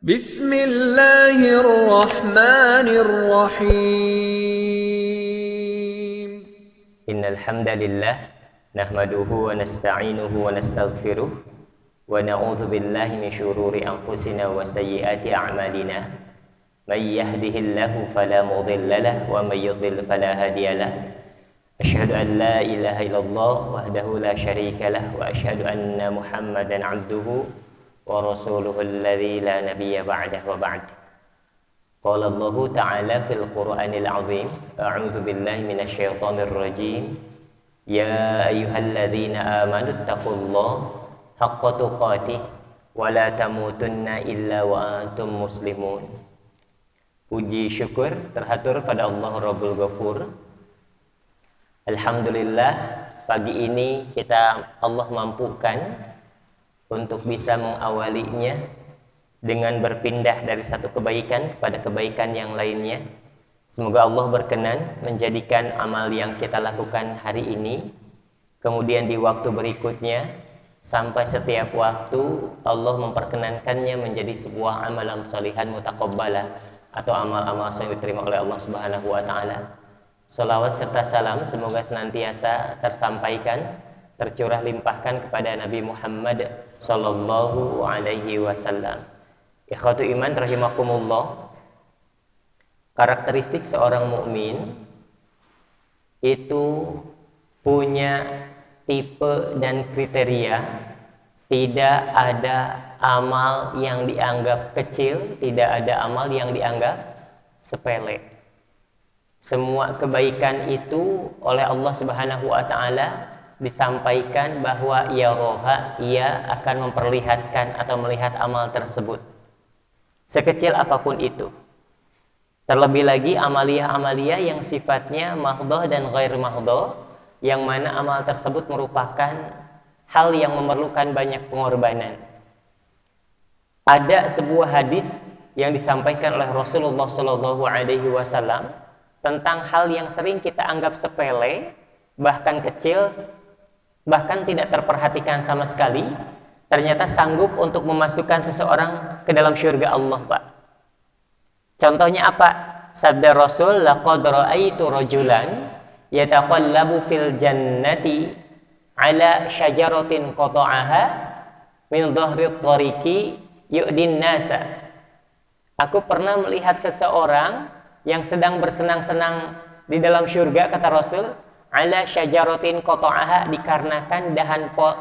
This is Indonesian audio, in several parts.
Bismillahirrahmanirrahim. Innal hamdalillah nahmaduhu wa nasta'inuhu wa nastaghfiruh wa na'udzu billahi min shururi anfusina wa sayyiati a'malina. May yahdihillahu fala mudilla lahu wa may yudlil fala hadiya lahu. Asyhadu an la ilaha illallah wahdahu la syarika lahu wa asyhadu anna Muhammadan 'abduhu wa rasuluhu alladzi la nabiyya ba'dahu wa ba'd. Qala Allah Ta'ala fil Qur'anil 'azim, a'udzu billahi minasy syaithanir rajim. Ya ayyuhalladzina amanu taqullaha haqqa tuqatih wa la tamutunna illa wa antum muslimun. Puji syukur terhatur pada Allah Rabbul Ghafur. Alhamdulillah, pagi ini Allah mampukan untuk bisa mengawalinya dengan berpindah dari satu kebaikan kepada kebaikan yang lainnya. Semoga Allah berkenan menjadikan amal yang kita lakukan hari ini, kemudian di waktu berikutnya, sampai setiap waktu Allah memperkenankannya menjadi sebuah amalan sholihan mutaqabbalah atau amal-amal yang diterima oleh Allah Subhanahu wa taala. Salawat serta salam semoga senantiasa tersampaikan, tercurah limpahkan kepada Nabi Muhammad sallallahu alaihi wasallam. Ikhwatu iman rahimakumullah. Karakteristik seorang mukmin itu punya tipe dan kriteria. Tidak ada amal yang dianggap kecil, tidak ada amal yang dianggap sepele. Semua kebaikan itu oleh Allah Subhanahu wa taala disampaikan bahwa ia akan memperlihatkan atau melihat amal tersebut, sekecil apapun itu. Terlebih lagi amaliyah-amaliyah yang sifatnya mahdhah dan ghair mahdhah, yang mana amal tersebut merupakan hal yang memerlukan banyak pengorbanan. Ada sebuah hadis yang disampaikan oleh Rasulullah Shallallahu Alaihi Wasallam tentang hal yang sering kita anggap sepele, bahkan kecil, bahkan tidak terperhatikan sama sekali, ternyata sanggup untuk memasukkan seseorang ke dalam syurga Allah, Pak. Contohnya apa? Sabda Rasul, laqad ra'aitu rajulan yataqallabu fil jannati ala syajaratin qata'aha min dhahri tariqi yu'din nasa. Aku pernah melihat seseorang yang sedang bersenang-senang di dalam syurga, kata Rasul, ala syajaratin qata'aha, dikarenakan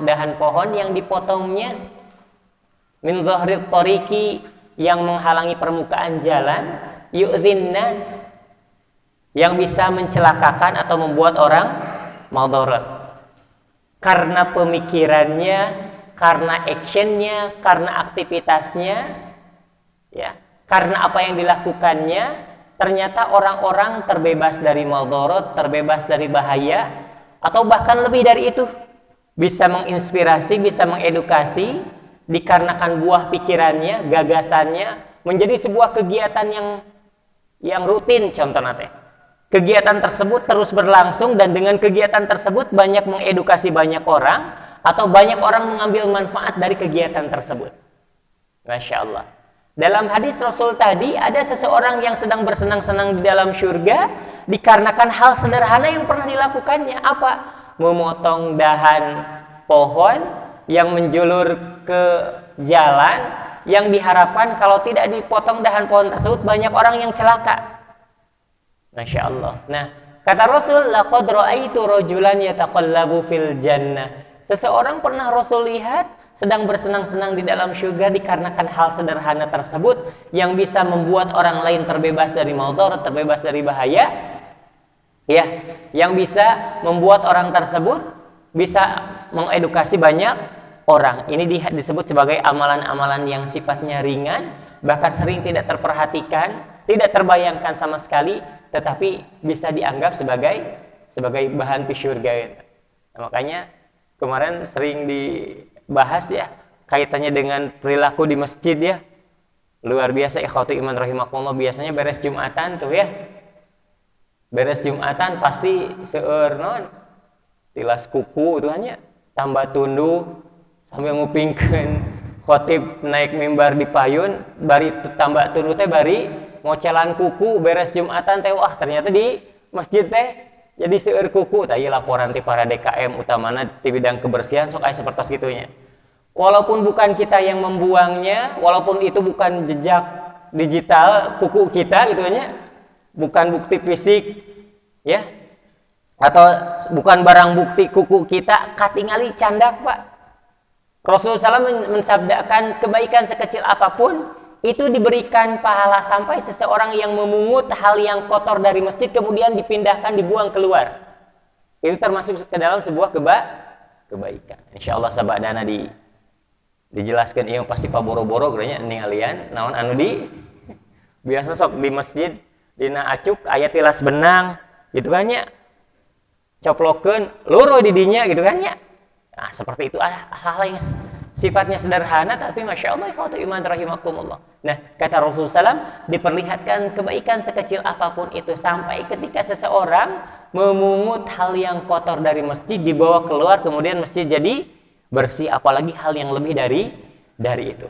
dahan pohon yang dipotongnya, min dhahri tariqi, yang menghalangi permukaan jalan, yu'dhin nas, yang bisa mencelakakan atau membuat orang madarat. Karena pemikirannya, karena actionnya, karena aktivitasnya, ya, karena apa yang dilakukannya, ternyata orang-orang terbebas dari madarat, terbebas dari bahaya, atau bahkan lebih dari itu, bisa menginspirasi, bisa mengedukasi, dikarenakan buah pikirannya, gagasannya, menjadi sebuah kegiatan yang rutin. Contohnya, kegiatan tersebut terus berlangsung, dan dengan kegiatan tersebut banyak mengedukasi banyak orang, atau banyak orang mengambil manfaat dari kegiatan tersebut. Masya Allah. Dalam hadis Rasul tadi, ada seseorang yang sedang bersenang-senang di dalam syurga dikarenakan hal sederhana yang pernah dilakukannya. Apa? Memotong dahan pohon yang menjulur ke jalan, yang diharapkan kalau tidak dipotong dahan pohon tersebut banyak orang yang celaka. Masya Allah. Nah, kata Rasul, laqad ra'aitu rajulan yataqallabu fil jannah. Seseorang pernah Rasul lihat sedang bersenang-senang di dalam syurga dikarenakan hal sederhana tersebut, yang bisa membuat orang lain terbebas dari madarat, terbebas dari bahaya, ya, yang bisa membuat orang tersebut bisa mengedukasi banyak orang. Ini disebut sebagai amalan-amalan yang sifatnya ringan, bahkan sering tidak terperhatikan, tidak terbayangkan sama sekali, tetapi bisa dianggap sebagai bahan fi syurga. Nah, makanya kemarin sering dibahas ya, kaitannya dengan perilaku di masjid ya. Luar biasa ikhwatu iman rahimakumullah. Biasanya beres Jumatan tuh ya. Beres Jumatan pasti seueur non tilas kuku itu hanya tambah tunduh sambil ngupingkeun khotib naik mimbar di payun bari tambah tunu teh bari ngocelan kuku beres Jumatan teh wah ternyata di masjid teh jadi seueur kuku tah ieu laporan ti para DKM utamana di bidang kebersihan sok aya sapertos kitunya. Walaupun bukan kita yang membuangnya, walaupun itu bukan jejak digital kuku kita gitu nya, bukan bukti fisik ya. Atau bukan barang bukti kuku kita, katingali candak Pak. Rasulullah SAW mensabdakan kebaikan sekecil apapun itu diberikan pahala sampai seseorang yang memungut hal yang kotor dari masjid kemudian dipindahkan dibuang keluar. Itu termasuk ke dalam sebuah kebaikan. Insyaallah sabadana dijelaskan ieu pasti paboro-boro gerenya ningalian naon anu di biasa sok di masjid dina acuk aya tilas benang gitu kan nya. Coplokeun luruh di dinya gitu kan ya. Nah, seperti itu hal-hal yang sifatnya sederhana tapi Masya Allah ikhwatul iman rahimakumullah. Nah, kata Rasulullah SAW diperlihatkan kebaikan sekecil apapun itu sampai ketika seseorang memungut hal yang kotor dari masjid dibawa keluar kemudian masjid jadi bersih, apalagi hal yang lebih dari itu.